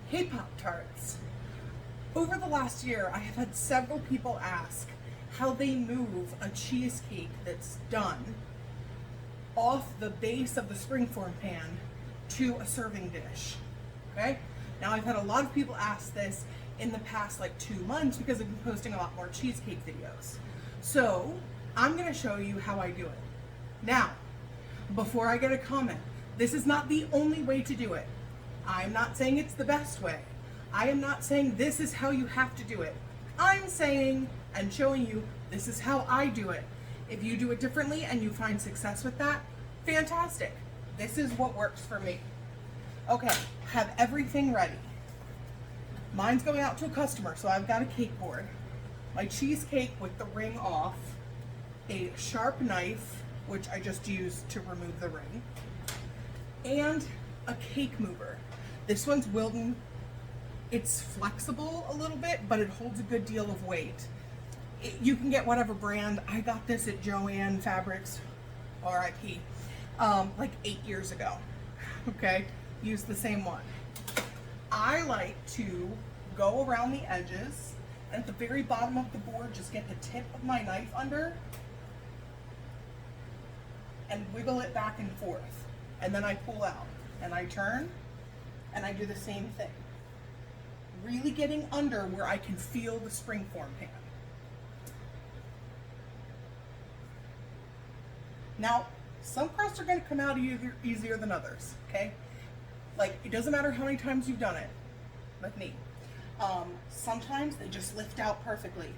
Hey Pop-Tarts. Over the last year, I have had several people ask how they move a cheesecake that's done off the base of the springform pan to a serving dish. Okay? Now I've had a lot of people ask this in the past like 2 months because I've been posting a lot more cheesecake videos. So I'm gonna show you how I do it. Now, before I get a comment, this is not the only way to do it. I'm not saying it's the best way. I am not saying this is how you have to do it. I'm saying and showing you this is how I do it. If you do it differently and you find success with that, fantastic. This is what works for me. Okay, have everything ready. Mine's going out to a customer, so I've got a cake board, my cheesecake with the ring off, a sharp knife, which I just used to remove the ring, and a cake mover. This one's Wilton. It's flexible a little bit, but it holds a good deal of weight. You can get whatever brand. I got this at Joann Fabrics, RIP, like 8 years ago. Okay, use the same one. I like to go around the edges, and at the very bottom of the board, just get the tip of my knife under and wiggle it back and forth. And then I pull out and I turn and I do the same thing. Really getting under where I can feel the springform pan. Now, some crusts are going to come out easier than others, okay? Like, it doesn't matter how many times you've done it, like me. Sometimes they just lift out perfectly.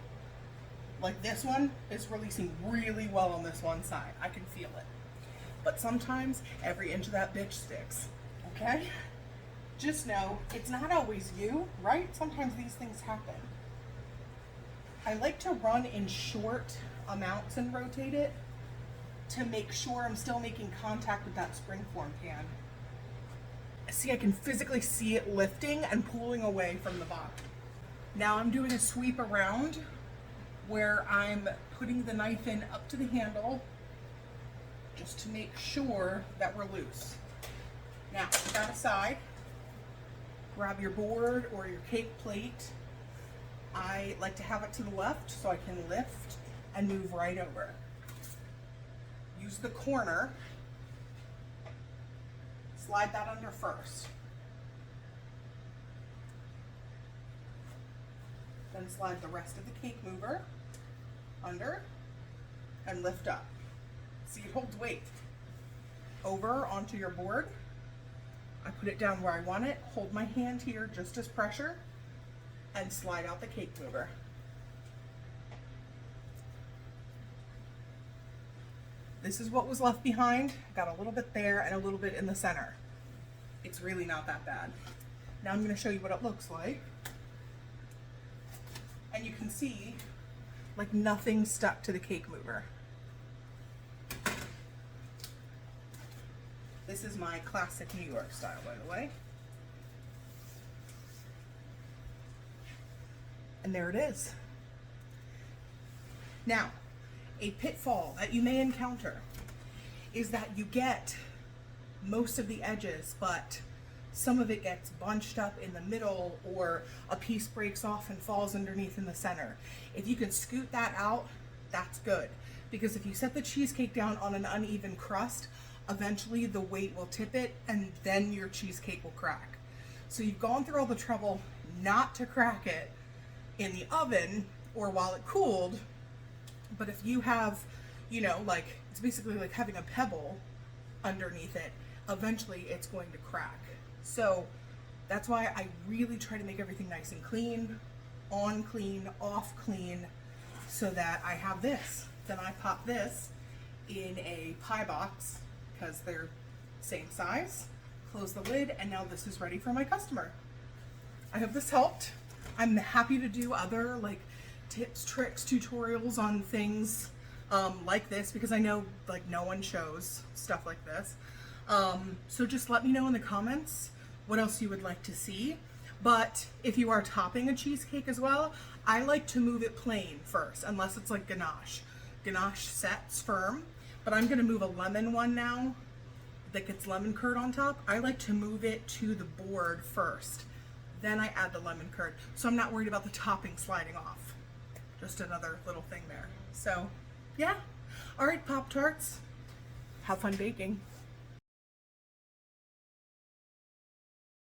Like this one is releasing really well on this one side. I can feel it. But sometimes every inch of that bitch sticks, okay? Just know it's not always you, right? Sometimes these things happen. I like to run in short amounts and rotate it to make sure I'm still making contact with that springform pan. See, I can physically see it lifting and pulling away from the bottom. Now I'm doing a sweep around where I'm putting the knife in up to the handle just to make sure that we're loose. Now, put that aside. Grab your board or your cake plate. I like to have it to the left so I can lift and move right over. Use the corner. Slide that under first. Then slide the rest of the cake mover under and lift up. See, it holds weight. Over onto your board. I put it down where I want it, hold my hand here just as pressure, and slide out the cake mover. This is what was left behind. Got a little bit there and a little bit in the center. It's really not that bad. Now I'm going to show you what it looks like. And you can see like nothing stuck to the cake mover. This is my classic New York style, by the way. And there it is. Now, a pitfall that you may encounter is that you get most of the edges, but some of it gets bunched up in the middle, or a piece breaks off and falls underneath in the center. If you can scoot that out, that's good. Because if you set the cheesecake down on an uneven crust, eventually the weight will tip it and then your cheesecake will crack. So you've gone through all the trouble not to crack it in the oven or while it cooled. But if you have, you know, like, it's basically like having a pebble underneath it, eventually it's going to crack. So that's why I really try to make everything nice and clean, on clean, off clean, so that I have this. Then I pop this in a pie box because they're same size, close the lid, and now this is ready for my customer. I hope this helped. I'm happy to do other like tips, tricks, tutorials on things like this, because I know like no one shows stuff like this. So just let me know in the comments what else you would like to see. But if you are topping a cheesecake as well, I like to move it plain first, unless it's like ganache. Ganache sets firm, but I'm gonna move a lemon one now that gets lemon curd on top. I like to move it to the board first, then I add the lemon curd. So I'm not worried about the topping sliding off. Just another little thing there. So yeah. All right, Pop-Tarts. Have fun baking.